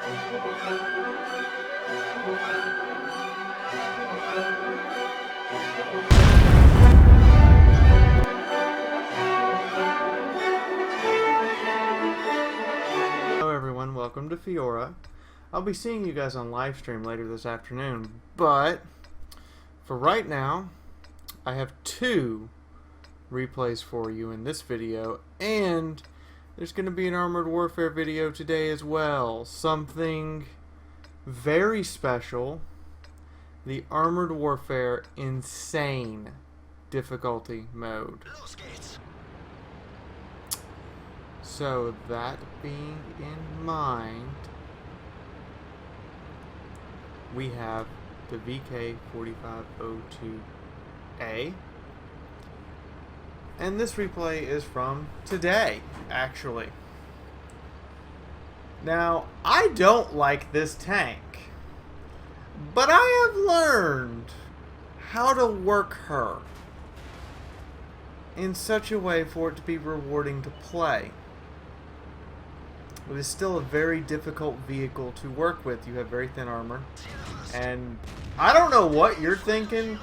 Hello everyone, welcome to Fiaura. I'll be seeing you guys on live stream later this afternoon, but for right now, I have 2 replays for you in this video, and there's going to be an Armored Warfare video today as well. Something very special. The Armored Warfare Insane difficulty mode. So that being in mind, we have the VK4502A, and this replay is from today, actually. Now, I don't like this tank, but I have learned how to work her in such a way for it to be rewarding to play. It is still a very difficult vehicle to work with. You have very thin armor, and I don't know what you're thinking,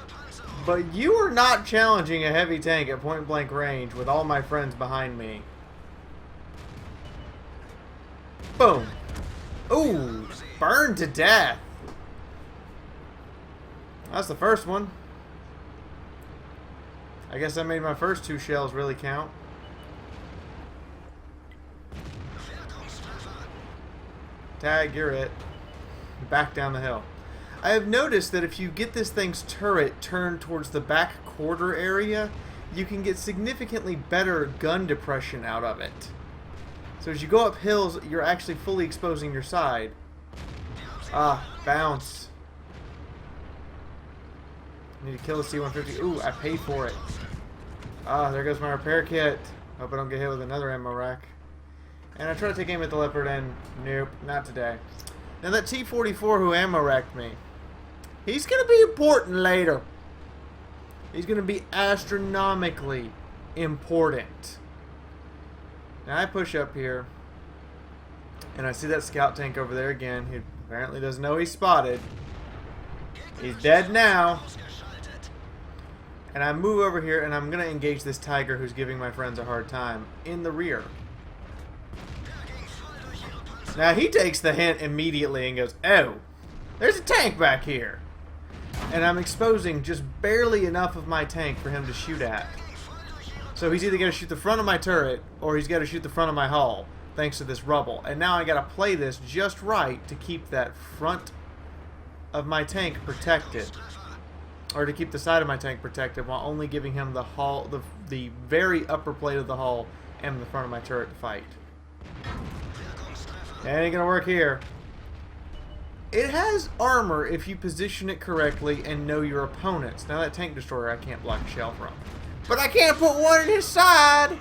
but you are not challenging a heavy tank at point blank range with all my friends behind me. Boom. Ooh, burned to death. That's the first one. I guess I made my first 2 shells really count. Tag, you're it. Back down the hill. I have noticed that if you get this thing's turret turned towards the back quarter area, you can get significantly better gun depression out of it. So as you go up hills, you're actually fully exposing your side. Ah, bounce. Need to kill the C-150. Ooh, I paid for it. Ah, there goes my repair kit. Hope I don't get hit with another ammo rack. And I try to take aim at the Leopard, and nope, not today. Now that T-44 who ammo racked me, he's going to be important later. He's going to be astronomically important. Now I push up here, and I see that scout tank over there again. He apparently doesn't know he's spotted. He's dead now. And I move over here, and I'm going to engage this Tiger who's giving my friends a hard time in the rear. Now he takes the hint immediately and goes, oh, there's a tank back here. And I'm exposing just barely enough of my tank for him to shoot at. So he's either going to shoot the front of my turret, or he's got to shoot the front of my hull, thanks to this rubble. And now I got to play this just right to keep that front of my tank protected. Or to keep the side of my tank protected while only giving him the hull, the very upper plate of the hull and the front of my turret to fight. It ain't gonna work here. It has armor if you position it correctly and know your opponents. Now that tank destroyer I can't block a shell from. But I can't put one in his side!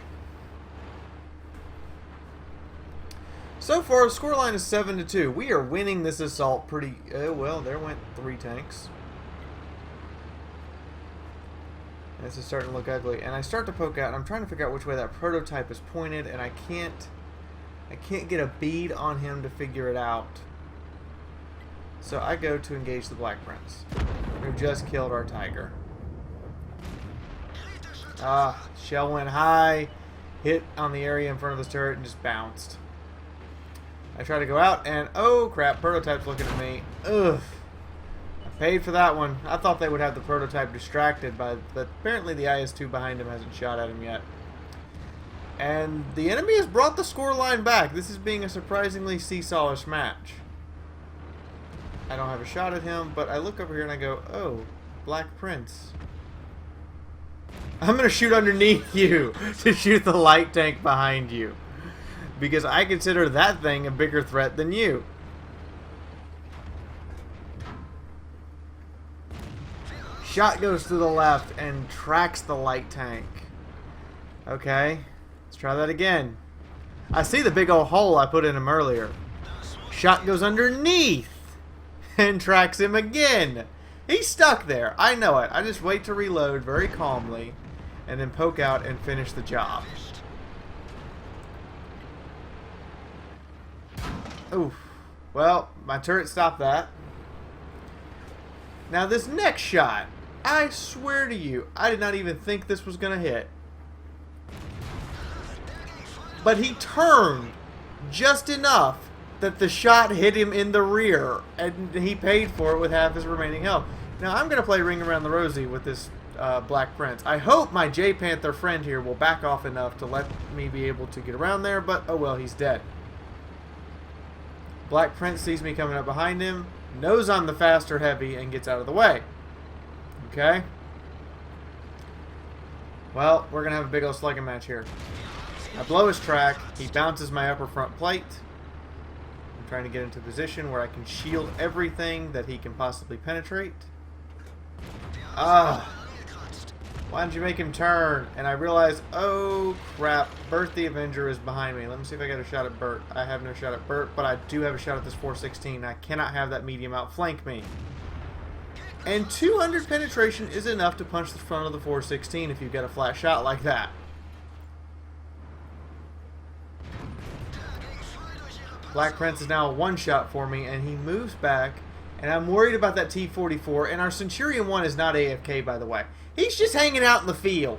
So far, the scoreline is 7-2. We are winning this assault pretty... well, there went 3 tanks. This is starting to look ugly. And I start to poke out, and I'm trying to figure out which way that prototype is pointed, and I can't get a bead on him to figure it out. So I go to engage the Black Prince, who just killed our Tiger. Ah, shell went high, hit on the area in front of his turret, and just bounced. I try to go out, and oh crap, prototype's looking at me. Ugh. I paid for that one. I thought they would have the prototype distracted, but apparently the IS-2 behind him hasn't shot at him yet. And the enemy has brought the scoreline back. This is being a surprisingly seesawish match. I don't have a shot at him, but I look over here and I go, oh, Black Prince. I'm going to shoot underneath you to shoot the light tank behind you. Because I consider that thing a bigger threat than you. Shot goes to the left and tracks the light tank. Okay. Let's try that again. I see the big old hole I put in him earlier. Shot goes underneath and tracks him again. He's stuck there. I know it. I just wait to reload very calmly and then poke out and finish the job. Oof. Well, my turret stopped that. Now this next shot, I swear to you, I did not even think this was going to hit. But he turned just enough that the shot hit him in the rear, and he paid for it with half his remaining health. Now I'm going to play Ring Around the Rosie with this Black Prince. I hope my J Panther friend here will back off enough to let me be able to get around there, but oh well, he's dead. Black Prince sees me coming up behind him, knows I'm the faster heavy, and gets out of the way. Okay? Well, we're going to have a big old slugging match here. I blow his track. He bounces my upper front plate. I'm trying to get into a position where I can shield everything that he can possibly penetrate. Why didn't you make him turn? And I realize, oh crap, Bert the Avenger is behind me. Let me see if I get a shot at Bert. I have no shot at Bert, but I do have a shot at this 416. I cannot have that medium outflank me. And 200 penetration is enough to punch the front of the 416 if you get a flat shot like that. Black Prince is now a one-shot for me, and he moves back, and I'm worried about that T-44, and our Centurion 1 is not AFK, by the way. He's just hanging out in the field,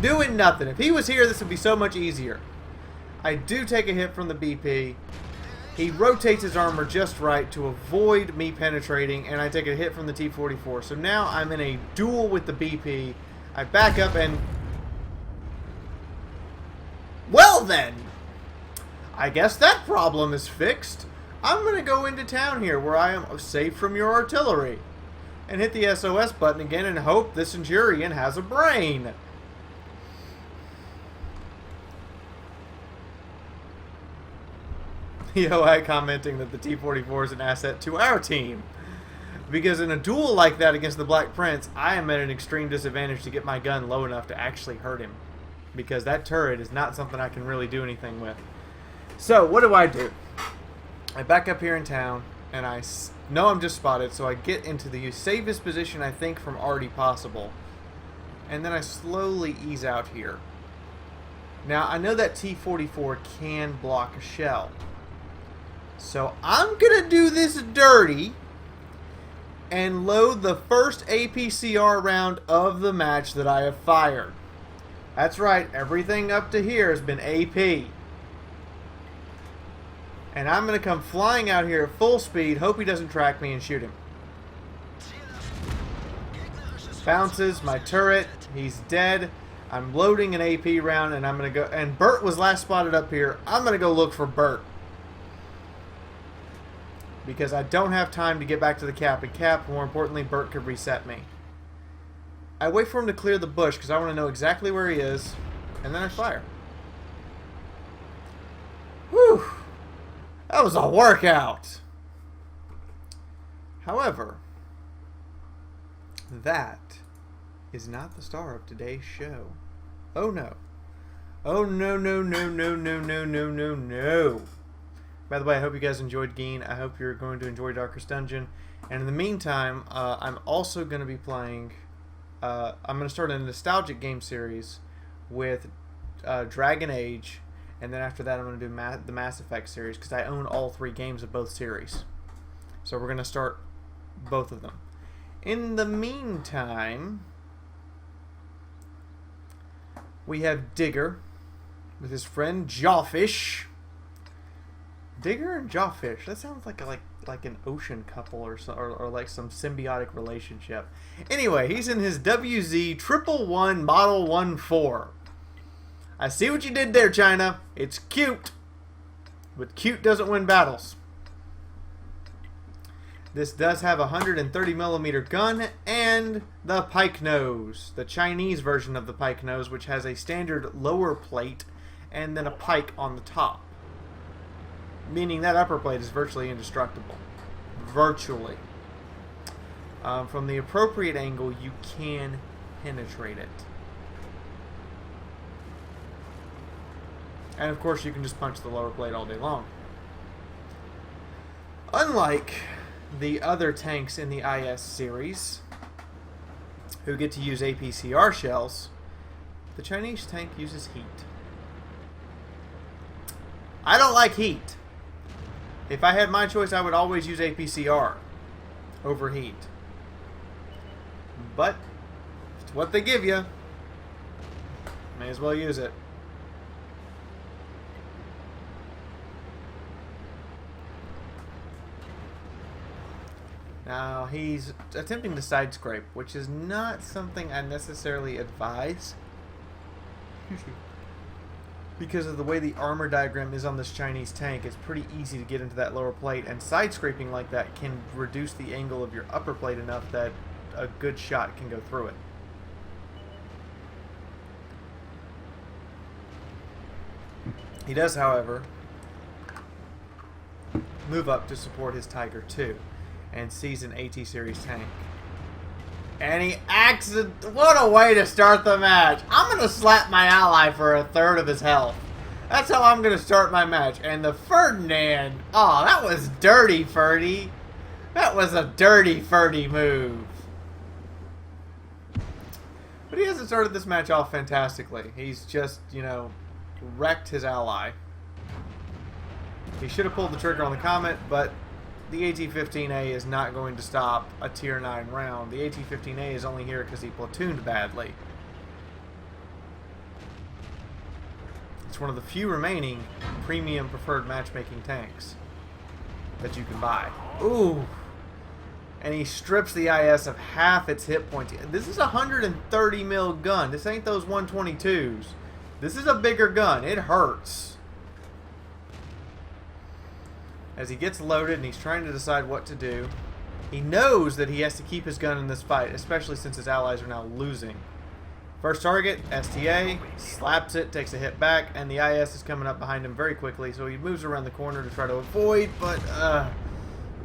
doing nothing. If he was here, this would be so much easier. I do take a hit from the BP. He rotates his armor just right to avoid me penetrating, and I take a hit from the T-44. So now I'm in a duel with the BP. I back up and... Well then! I guess that problem is fixed. I'm going to go into town here where I am safe from your artillery. And hit the SOS button again and hope the Centurion has a brain. EOI commenting that the T-44 is an asset to our team. Because in a duel like that against the Black Prince, I am at an extreme disadvantage to get my gun low enough to actually hurt him. Because that turret is not something I can really do anything with. So, what do? I back up here in town, and I know I'm just spotted, so I get into the safest position I think from already possible. And then I slowly ease out here. Now, I know that T-44 can block a shell. So, I'm going to do this dirty and load the first APCR round of the match that I have fired. That's right, everything up to here has been AP. And I'm going to come flying out here at full speed, hope he doesn't track me, and shoot him. Bounces my turret, he's dead. I'm loading an AP round, and I'm going to go... And Bert was last spotted up here. I'm going to go look for Bert. Because I don't have time to get back to the cap. And cap, more importantly, Bert could reset me. I wait for him to clear the bush, because I want to know exactly where he is. And then I fire. Whew! That was a workout! However, that is not the star of today's show. Oh no. Oh no, no, no, no, no, no, no, no, no. By the way, I hope you guys enjoyed Geen. I hope you're going to enjoy Darkest Dungeon. And in the meantime, I'm also going to be playing... I'm going to start a nostalgic game series with Dragon Age. And then after that, I'm going to do the Mass Effect series, because I own all 3 games of both series. So we're going to start both of them. In the meantime, we have Digger with his friend Jawfish. Digger and Jawfish. That sounds like an ocean couple or like some symbiotic relationship. Anyway, he's in his WZ 111 Model 1-4. I see what you did there, China. It's cute. But cute doesn't win battles. This does have a 130mm gun and the pike nose. The Chinese version of the pike nose, which has a standard lower plate and then a pike on the top. Meaning that upper plate is virtually indestructible. Virtually. From the appropriate angle, you can penetrate it. And of course, you can just punch the lower plate all day long. Unlike the other tanks in the IS series, who get to use APCR shells, the Chinese tank uses heat. I don't like heat. If I had my choice, I would always use APCR over heat. But it's what they give you. May as well use it. Now he's attempting to side scrape, which is not something I necessarily advise. Because of the way the armor diagram is on this Chinese tank, it's pretty easy to get into that lower plate, and side scraping like that can reduce the angle of your upper plate enough that a good shot can go through it. He does, however, move up to support his Tiger II and sees an AT series tank. And he what a way to start the match. I'm going to slap my ally for a third of his health. That's how I'm going to start my match. And the Ferdinand, oh, that was dirty, Ferdy. That was a dirty Ferdy move. But he hasn't started this match off fantastically. He's just, you know, wrecked his ally. He should have pulled the trigger on the Comet, but the AT-15A is not going to stop a Tier 9 round. The AT-15A is only here because he platooned badly. It's one of the few remaining premium preferred matchmaking tanks that you can buy. Ooh! And he strips the IS of half its hit points. This is a 130 mil gun. This ain't those 122s. This is a bigger gun. It hurts. As he gets loaded and he's trying to decide what to do, he knows that he has to keep his gun in this fight, especially since his allies are now losing. First target, STA, slaps it, takes a hit back, and the IS is coming up behind him very quickly, so he moves around the corner to try to avoid, but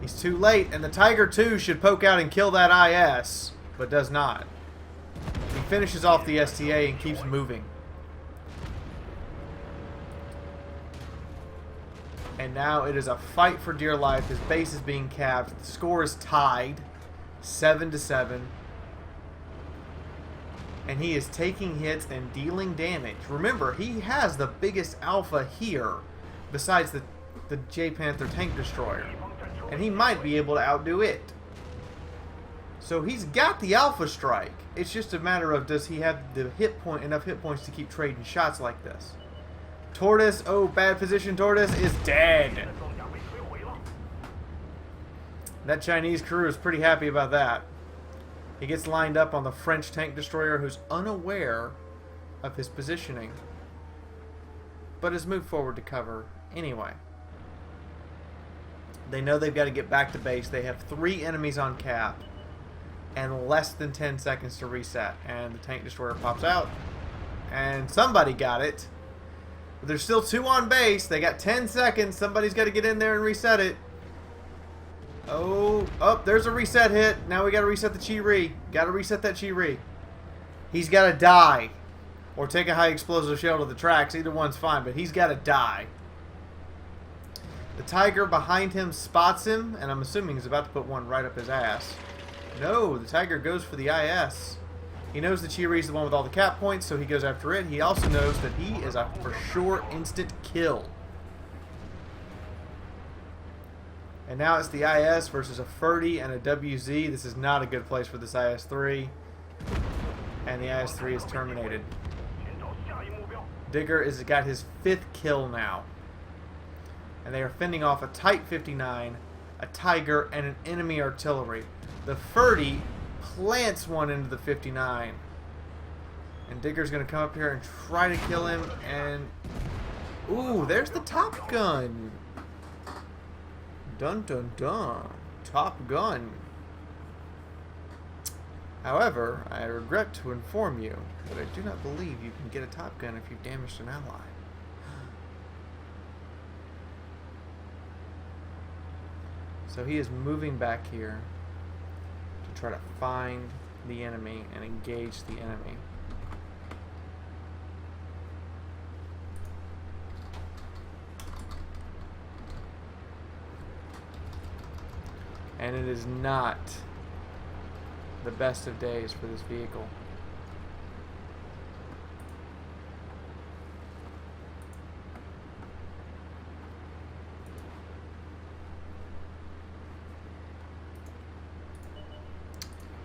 he's too late, and the Tiger II should poke out and kill that IS, but does not. He finishes off the STA and keeps moving. And now it is a fight for dear life. His base is being capped. The score is tied, 7-7. And he is taking hits and dealing damage. Remember, he has the biggest alpha here, besides the J Panther tank destroyer. And he might be able to outdo it. So he's got the alpha strike. It's just a matter of, does he have the enough hit points to keep trading shots like this? Tortoise, oh, bad position. Tortoise is dead. That Chinese crew is pretty happy about that. He gets lined up on the French tank destroyer, who's unaware of his positioning, but has moved forward to cover anyway. They know they've got to get back to base. They have 3 enemies on cap and less than 10 seconds to reset. And the tank destroyer pops out, and somebody got it. But there's still 2 on base. They got 10 seconds. Somebody's got to get in there and reset it. Oh, there's a reset hit. Now we got to reset the Chi-Ri. Got to reset that Chi-Ri. He's got to die. Or take a high explosive shell to the tracks. Either one's fine, but he's got to die. The Tiger behind him spots him, and I'm assuming he's about to put one right up his ass. No, the Tiger goes for the IS. He knows the Chi-Ri is the one with all the cap points, so he goes after it. He also knows that he is a for sure instant kill. And now it's the IS versus a Ferdy and a WZ. This is not a good place for this IS-3. And the IS-3 is terminated. Digger has got his 5th kill now. And they are fending off a Type 59, a Tiger, and an enemy artillery. The Ferdy plants one into the 59. And Digger's going to come up here and try to kill him. And, ooh, there's the Top Gun. Dun dun dun. Top Gun. However, I regret to inform you that I do not believe you can get a Top Gun if you've damaged an ally. So he is moving back here to try to find the enemy and engage the enemy. And it is not the best of days for this vehicle.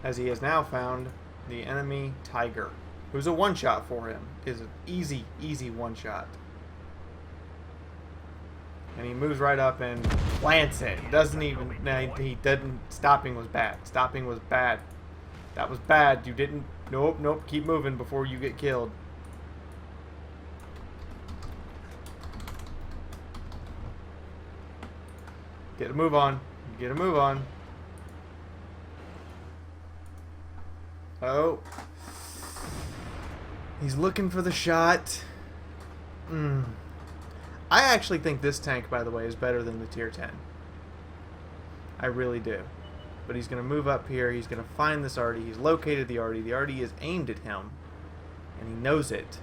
as he has now found the enemy tiger, who's a one-shot for him. Is an easy, easy one-shot. And he moves right up and plants it. Doesn't even... he didn't... Stopping was bad. Stopping was bad. That was bad. You didn't... Nope, nope. Keep moving before you get killed. Get a move on. Get a move on. Oh. He's looking for the shot. I actually think this tank, by the way, is better than the tier 10. I really do. But he's going to move up here. He's going to find this arty. He's located the arty. The arty is aimed at him. And he knows it.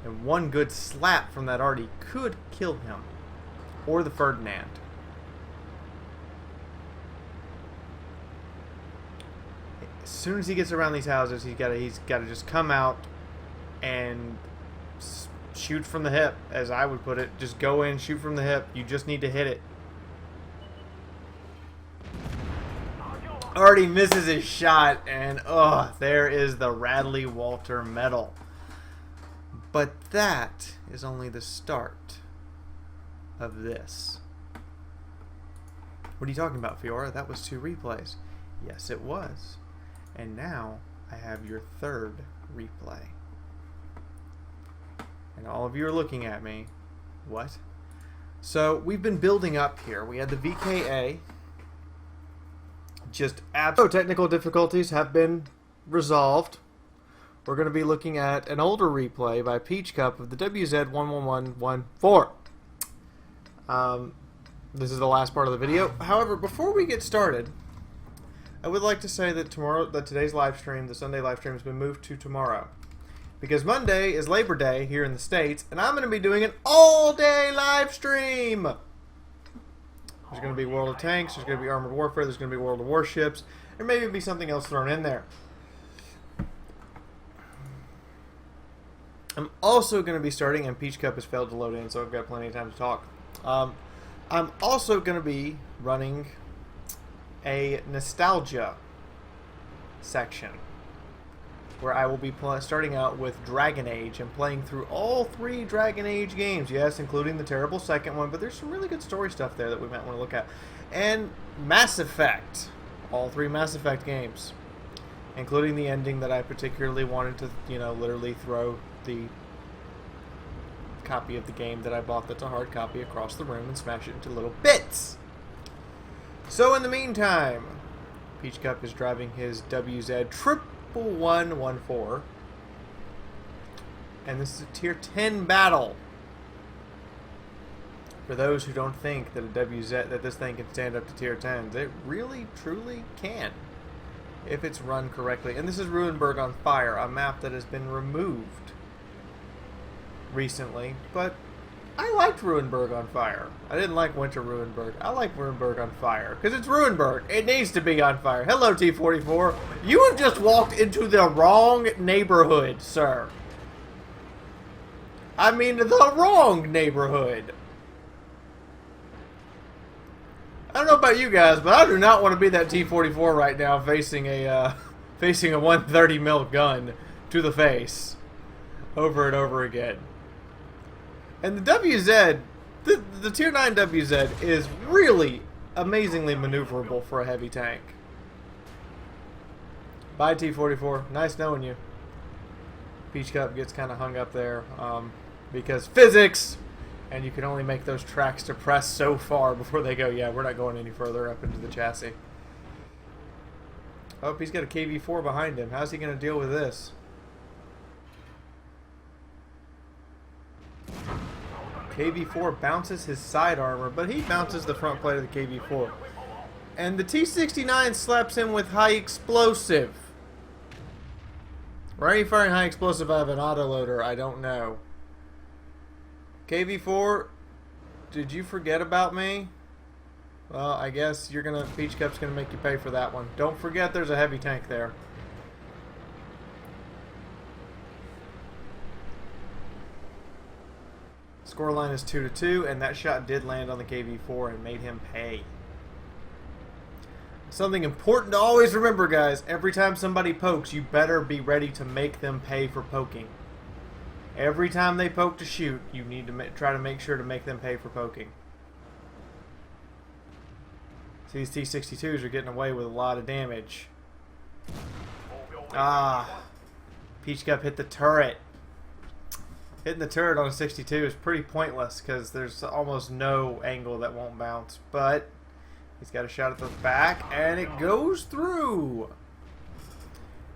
And one good slap from that arty could kill him. Or the Ferdinand. As soon as he gets around these houses, he's got to just come out and shoot from the hip, as I would put it. Just go in, shoot from the hip. You just need to hit it. Already misses his shot, and there is the Radley Walter medal. But that is only the start of this. What are you talking about, Fiaura? That was 2 replays. Yes, it was. And now I have your 3rd replay. And all of you are looking at me. What? So we've been building up here. We had the VKA. So technical difficulties have been resolved. We're going to be looking at an older replay by Peach Cup of the WZ11114. This is the last part of the video. However, before we get started, I would like to say that today's live stream, the Sunday live stream, has been moved to tomorrow. Because Monday is Labor Day here in the States, and I'm going to be doing an all-day live stream. There's going to be World of Tanks, there's going to be Armored Warfare, there's going to be World of Warships, or maybe be something else thrown in there. I'm also going to be starting, and Peach Cup has failed to load in, so I've got plenty of time to talk. I'm also going to be running a nostalgia section, where I will be starting out with Dragon Age and playing through all 3 Dragon Age games. Yes, including the terrible second one, but there's some really good story stuff there that we might want to look at. And Mass Effect. All 3 Mass Effect games. Including the ending that I particularly wanted to, literally throw the copy of the game that I bought that's a hard copy across the room and smash it into little bits. So in the meantime, Peach Cup is driving his WZ 114, and this is a tier 10 battle. For those who don't think that that this thing can stand up to tier 10s, it really truly can if it's run correctly. And this is Ruinberg on Fire, a map that has been removed recently, but I liked Ruinberg on Fire. I didn't like Winter Ruinberg. I like Ruinberg on Fire, because it's Ruinberg. It needs to be on fire. Hello, T-44. You have just walked into the wrong neighborhood, sir. I mean, the wrong neighborhood. I don't know about you guys, but I do not want to be that T-44 right now facing a 130 mil gun to the face over and over again. And the WZ, the tier 9 WZ is really amazingly maneuverable for a heavy tank. Bye, T-44. Nice knowing you. Peach Cup gets kind of hung up there because physics! And you can only make those tracks to press so far before they go, yeah, we're not going any further up into the chassis. Oh, he's got a KV-4 behind him. How's he going to deal with this? KV-4 bounces his side armor, but he bounces the front plate of the KV-4. And the T-69 slaps him with high explosive. Why are you firing high explosive out of an autoloader? I don't know. KV-4, did you forget about me? Well, I guess Peach Cup's gonna make you pay for that one. Don't forget there's a heavy tank there. Scoreline is 2-2, and that shot did land on the KV-4 and made him pay. Something important to always remember, guys. Every time somebody pokes, you better be ready to make them pay for poking. Every time they poke to shoot, you need to try to make sure to make them pay for poking. See, these T-62s are getting away with a lot of damage. Ah. Peach Cup hit the turret. Hitting the turret on a 62 is pretty pointless because there's almost no angle that won't bounce. But he's got a shot at the back, and it goes through.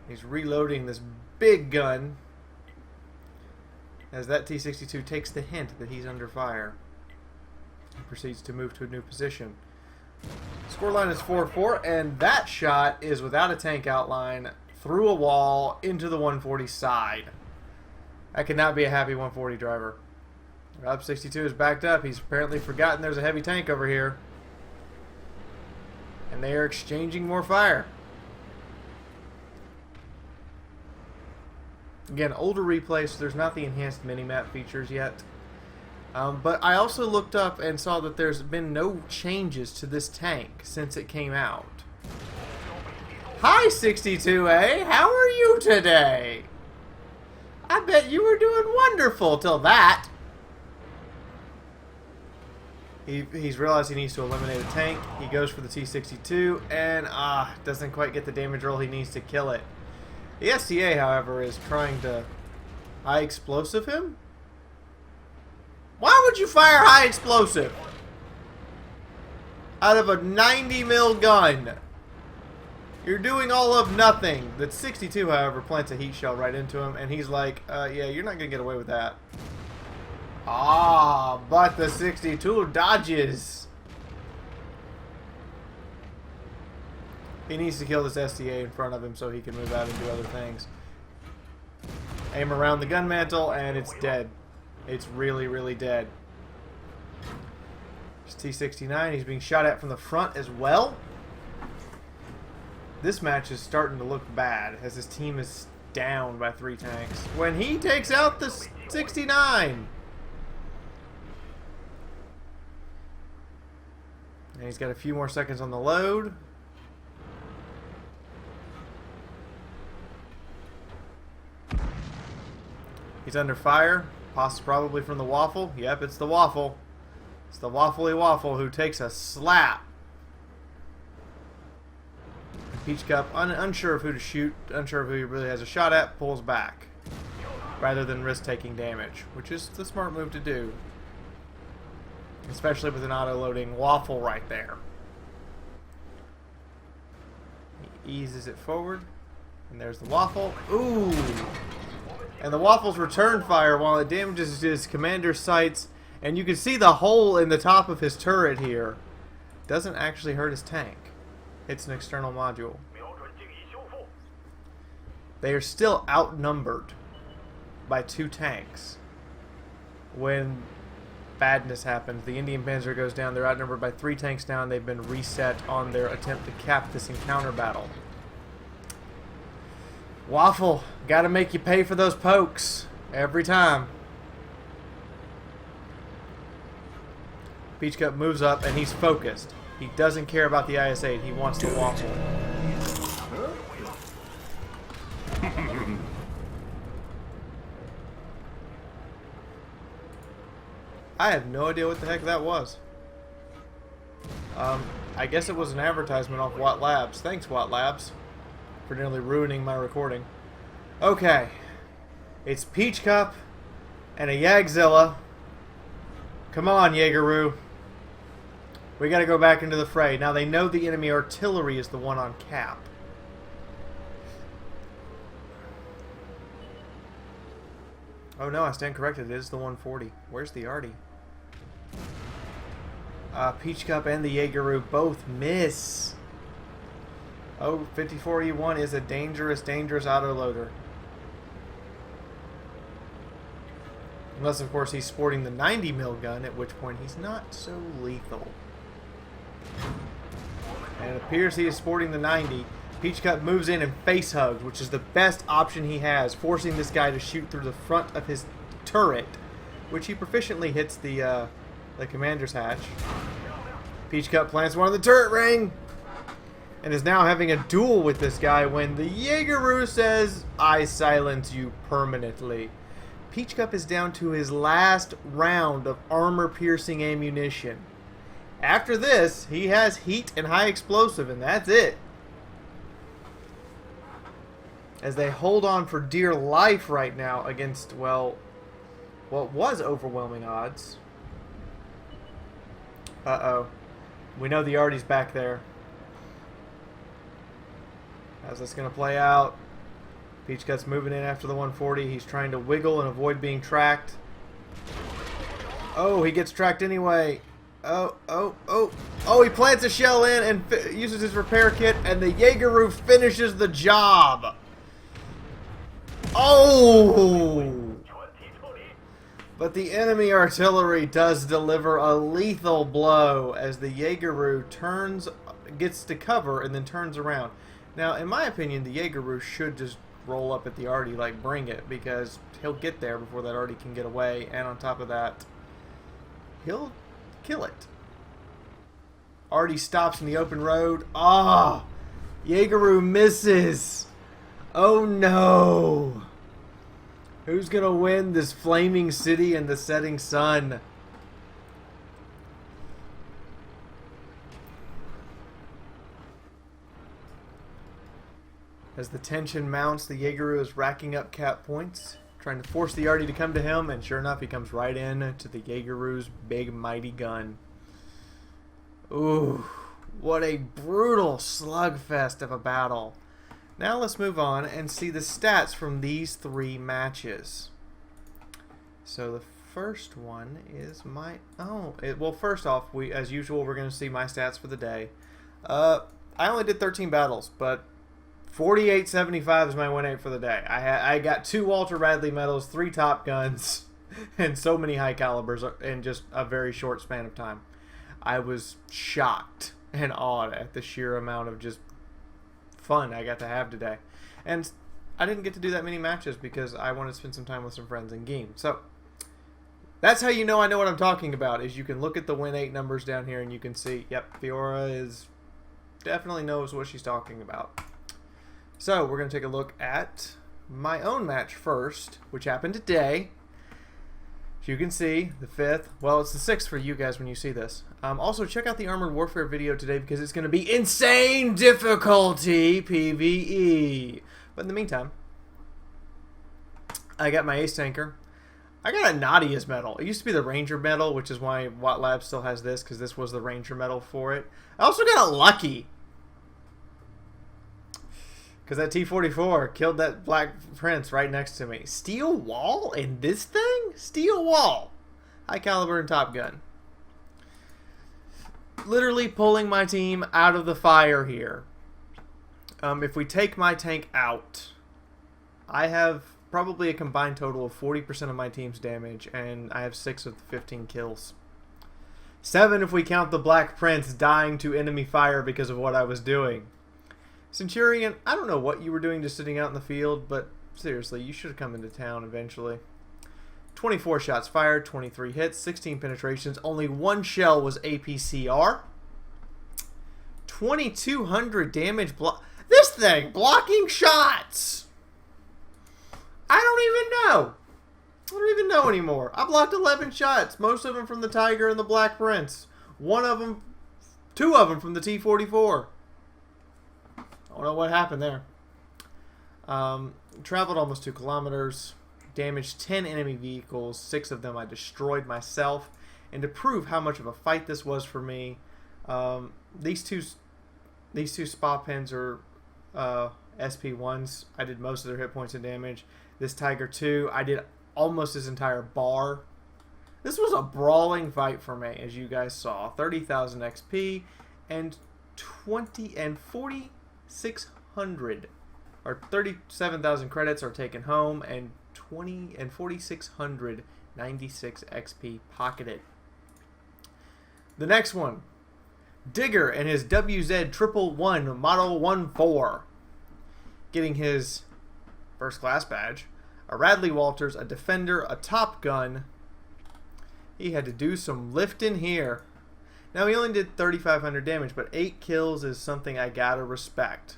He's reloading this big gun as that T-62 takes the hint that he's under fire. He proceeds to move to a new position. Scoreline is 4-4, and that shot is without a tank outline, through a wall, into the 140 side. That could not be a happy 140 driver. Rob 62 is backed up. He's apparently forgotten there's a heavy tank over here. And they are exchanging more fire. Again, older replay, so there's not the enhanced minimap features yet. But I also looked up and saw that there's been no changes to this tank since it came out. Hi, 62A. How are you today? I bet you were doing wonderful till that. He's realized he needs to eliminate a tank. He goes for the T-62 and doesn't quite get the damage roll he needs to kill it. The STA, however, is trying to high explosive him. Why would you fire high explosive out of a 90 mil gun? You're doing all of nothing. The 62, however, plants a heat shell right into him, and he's like, yeah, you're not going to get away with that. But the 62 dodges. He needs to kill this STA in front of him so he can move out and do other things. Aim around the gun mantle, and it's dead. It's really, really dead. There's T-69. He's being shot at from the front as well. This match is starting to look bad as his team is down by 3 tanks. When he takes out the 69! And he's got a few more seconds on the load. He's under fire. Probably from the Waffle. Yep, it's the Waffle. It's the Waffly Waffle who takes a slap. Peach Cup, unsure of who to shoot, unsure of who he really has a shot at, pulls back. Rather than risk taking damage, which is the smart move to do. Especially with an auto-loading Waffle right there. He eases it forward. And there's the Waffle. Ooh! And the Waffle's return fire, while it damages his commander's sights, and you can see the hole in the top of his turret here, doesn't actually hurt his tank. It's an external module. They are still outnumbered by 2 tanks. When badness happens, the Indian Panzer goes down, they're outnumbered by 3 tanks down, they've been reset on their attempt to cap this encounter battle. Waffle, gotta make you pay for those pokes. Every time. Peach Cup moves up and he's focused. He doesn't care about the IS-8. He wants the Waffle. I have no idea what the heck that was. I guess it was an advertisement off Watt Labs. Thanks, Watt Labs, for nearly ruining my recording. Okay. It's Peach Cup and a Yagzilla. Come on, Jaegeroo. We gotta go back into the fray. Now they know the enemy artillery is the one on cap. Oh no, I stand corrected. It is the 140. Where's the Artie? Peach Cup and the Jaegeroo both miss. Oh, 54E1 is a dangerous, dangerous autoloader. Unless, of course, he's sporting the 90 mil gun, at which point he's not so lethal. And it appears he is sporting the 90. Peach Cup moves in and face hugs, which is the best option he has, forcing this guy to shoot through the front of his turret, which he proficiently hits the commander's hatch. Peach Cup plants one on the turret ring. and is now having a duel with this guy when the Jaegeroo says, I silence you permanently. Peach Cup is down to his last round of armor-piercing ammunition. After this, he has heat and high explosive, and that's it. As they hold on for dear life right now against, well, what was overwhelming odds. Uh-oh. We know the Artie's back there. How's this going to play out? Peach Cut's moving in after the 140. He's trying to wiggle and avoid being tracked. Oh, he gets tracked anyway. Oh, he plants a shell in and uses his repair kit, and the Jaegeroo finishes the job. Oh! But the enemy artillery does deliver a lethal blow as the Jaegeroo gets to cover and then turns around. Now, in my opinion, the Jaegeroo should just roll up at the Artie, like bring it, because he'll get there before that Artie can get away, and on top of that, he'll kill it. Artie stops in the open road. Ah! Jaegeroo misses. Oh no! Who's gonna win this flaming city and the setting sun? As the tension mounts, the Jaegeroo is racking up cap points, trying to force the Artie to come to him, and sure enough, he comes right in to the Jaegeroo's big mighty gun. Ooh, what a brutal slugfest of a battle. Now let's move on and see the stats from these three matches. So the first one is my... well, first off, as usual, we're going to see my stats for the day. I only did 13 battles, but 48.75 is my win rate for the day. I got 2 Walter Radley medals, 3 Top Guns, and so many high calibers in just a very short span of time. I was shocked and awed at the sheer amount of just fun I got to have today. And I didn't get to do that many matches because I wanted to spend some time with some friends in game. So that's how you know I know what I'm talking about, is you can look at the win 8 numbers down here and you can see, yep, Fiaura definitely knows what she's talking about. So we're going to take a look at my own match first, which happened today. As you can see, the 5th. Well, it's the 6th for you guys when you see this. Also, check out the Armored Warfare video today because it's going to be insane difficulty PvE. But in the meantime, I got my Ace Tanker. I got a Nadia's medal. It used to be the Ranger medal, which is why Watt Labs still has this, because this was the Ranger medal for it. I also got a Lucky, because that T-44 killed that Black Prince right next to me. Steel wall in this thing? Steel wall. High caliber and Top Gun. Literally pulling my team out of the fire here. If we take my tank out, I have probably a combined total of 40% of my team's damage, and I have 6 of the 15 kills. 7 if we count the Black Prince dying to enemy fire because of what I was doing. Centurion, I don't know what you were doing just sitting out in the field, but seriously, you should have come into town eventually. 24 shots fired, 23 hits, 16 penetrations, only 1 shell was APCR. 2,200 damage this thing, blocking shots! I don't even know anymore. I blocked 11 shots, most of them from the Tiger and the Black Prince. 2 of them from the T-44. I don't know what happened there. Traveled almost 2 kilometers. Damaged 10 enemy vehicles. 6 of them I destroyed myself. And to prove how much of a fight this was for me, these two spa pens are SP1s. I did most of their hit points and damage. This Tiger 2, I did almost his entire bar. This was a brawling fight for me, as you guys saw. 30,000 XP and 4,600 or 37,000 credits are taken home, and 4,696 XP pocketed. The next one, Digger and his WZ111 Model 14, getting his first class badge. A Radley Walters, a Defender, a Top Gun. He had to do some lifting here. Now, he only did 3,500 damage, but 8 kills is something I gotta respect.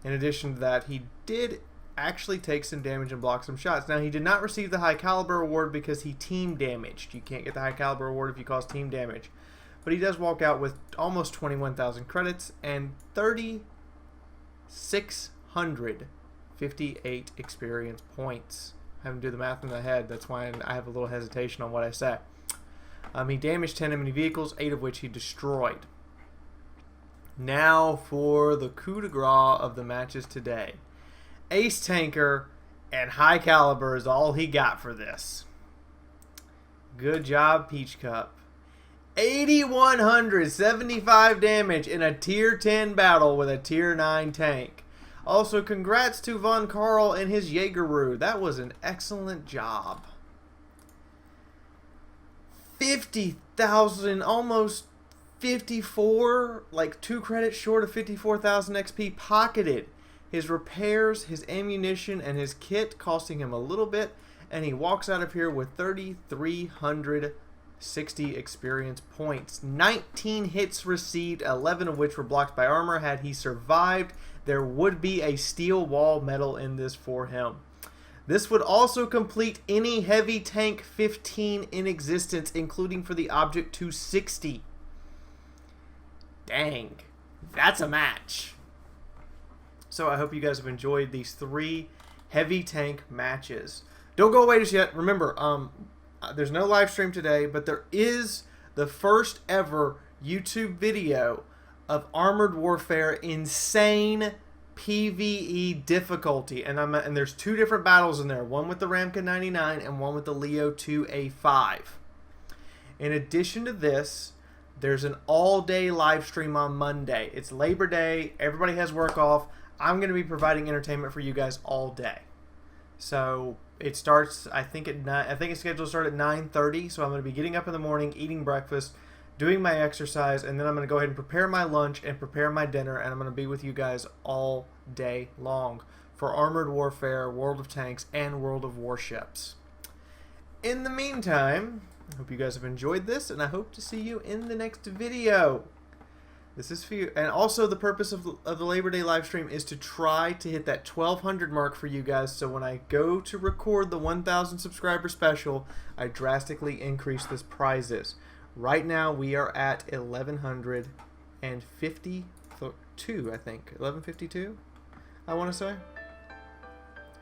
In addition to that, he did actually take some damage and block some shots. Now, he did not receive the high caliber award because he team damaged. You can't get the high caliber award if you cause team damage. But he does walk out with almost 21,000 credits and 3,658 experience points. I haven't do the math in my head. That's why I have a little hesitation on what I say. He damaged 10 enemy vehicles, 8 of which he destroyed. Now for the coup de grace of the matches today. Ace Tanker and High Caliber is all he got for this. Good job, Peach Cup. 8,175 damage in a tier 10 battle with a tier 9 tank. Also, congrats to Von Karl and his Jaegeroo. That was an excellent job. 50,000, almost 54, like 2 credits short of 54,000 XP pocketed. His repairs, his ammunition, and his kit costing him a little bit, and he walks out of here with 3,360 experience points. 19 hits received, 11 of which were blocked by armor. Had he survived, there would be a steel wall medal in this for him. This would also complete any heavy tank 15 in existence, including for the Object 260. Dang, that's a match. So I hope you guys have enjoyed these 3 heavy tank matches. Don't go away just yet. Remember, there's no live stream today, but there is the first ever YouTube video of Armored Warfare Insane PvE difficulty, and there's 2 different battles in there, one with the Ramka 99 and one with the Leo 2A5. In addition to this, there's an all-day live stream on Monday. It's Labor Day, everybody has work off. I'm going to be providing entertainment for you guys all day. So it starts, I think it's scheduled to start at 9:30, so I'm going to be getting up in the morning, eating breakfast, doing my exercise, and then I'm going to go ahead and prepare my lunch and prepare my dinner, and I'm going to be with you guys all day long for Armored Warfare, World of Tanks, and World of Warships. In the meantime, I hope you guys have enjoyed this, and I hope to see you in the next video. This is for you. And also, the purpose of the Labor Day live stream is to try to hit that 1,200 mark for you guys, so when I go to record the 1,000 subscriber special, I drastically increase this prizes. Right now, we are at 1,152, I think. 1,152, I want to say.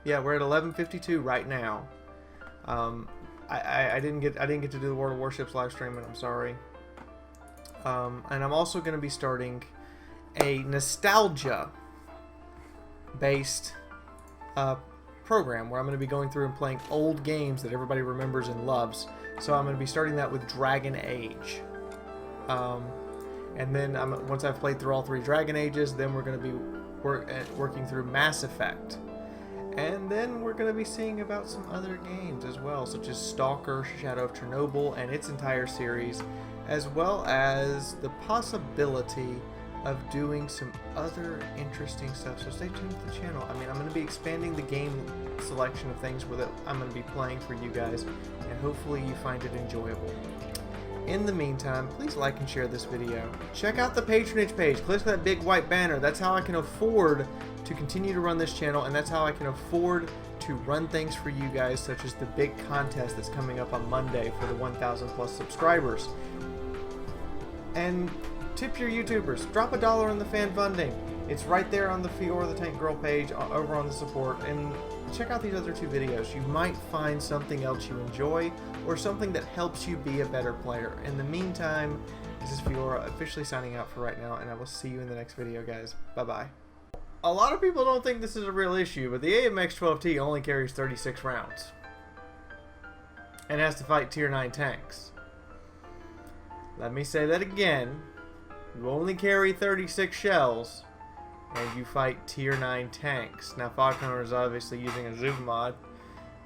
Yeah, we're at 1,152 right now. I didn't get to do the World of Warships live stream, and I'm sorry. And I'm also going to be starting a nostalgia-based program where I'm going to be going through and playing old games that everybody remembers and loves. So I'm going to be starting that with Dragon Age. And then once I've played through all 3 Dragon Ages, then we're going to be working through Mass Effect. And then we're going to be seeing about some other games as well, such as Stalker, Shadow of Chernobyl, and its entire series, as well as the possibility of doing some other interesting stuff. So stay tuned to the channel. I mean, I'm going to be expanding the game selection of things that I'm going to be playing for you guys, and hopefully you find it enjoyable. In the meantime, please like and share this video. Check out the patronage page. Click that big white banner. That's how I can afford to continue to run this channel, and that's how I can afford to run things for you guys, such as the big contest that's coming up on Monday for the 1,000 plus subscribers. And tip your YouTubers. Drop $1 in the fan funding. It's right there on the Fiaura the Tank Girl page over on the support. And check out these other 2 videos. You might find something else you enjoy or something that helps you be a better player. In the meantime, this is Fiaura officially signing out for right now, and I will see you in the next video, guys. Bye-bye. A lot of people don't think this is a real issue, but the AMX-12T only carries 36 rounds and has to fight tier 9 tanks. Let me say that again. You only carry 36 shells, and you fight tier 9 tanks. Now, Falconer is obviously using a zoom mod,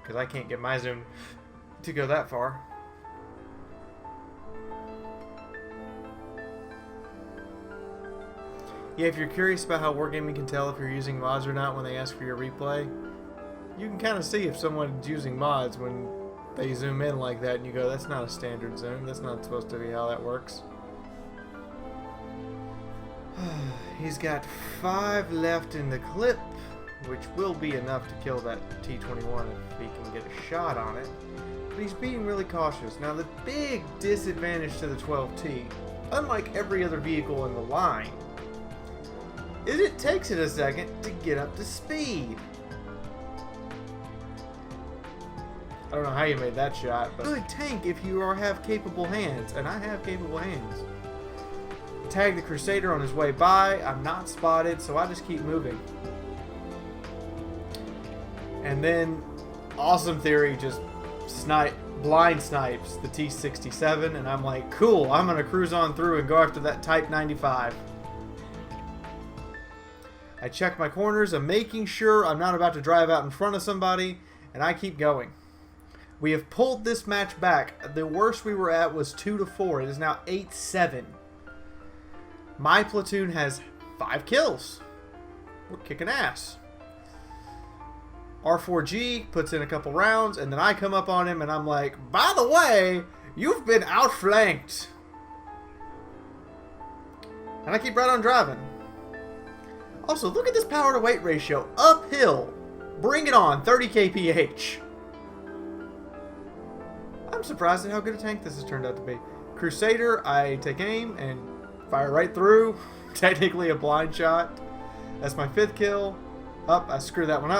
because I can't get my zoom to go that far. Yeah, if you're curious about how Wargaming can tell if you're using mods or not when they ask for your replay, you can kind of see if someone's using mods when they zoom in like that and you go, that's not a standard zoom, that's not supposed to be how that works. He's got 5 left in the clip, which will be enough to kill that T-21 if he can get a shot on it. But he's being really cautious. Now, the big disadvantage to the 12T, unlike every other vehicle in the line, is it takes it a second to get up to speed. I don't know how you made that shot, but good tank if you have capable hands, and I have capable hands. Tag the Crusader on his way by. I'm not spotted, so I just keep moving. And then Awesome Theory just blind snipes the T-67, and I'm like, cool, I'm gonna cruise on through and go after that Type 95. I check my corners, I'm making sure I'm not about to drive out in front of somebody, and I keep going. We have pulled this match back. The worst we were at was 2-4. It is now 8-7. My platoon has 5 kills. We're kicking ass. R4G puts in a couple rounds, and then I come up on him, and I'm like, by the way, you've been outflanked. And I keep right on driving. Also, look at this power to weight ratio. Uphill. Bring it on. 30 kph. I'm surprised at how good a tank this has turned out to be. Crusader, I take aim and fire right through. Technically a blind shot. That's my 5th kill. I screwed that one up.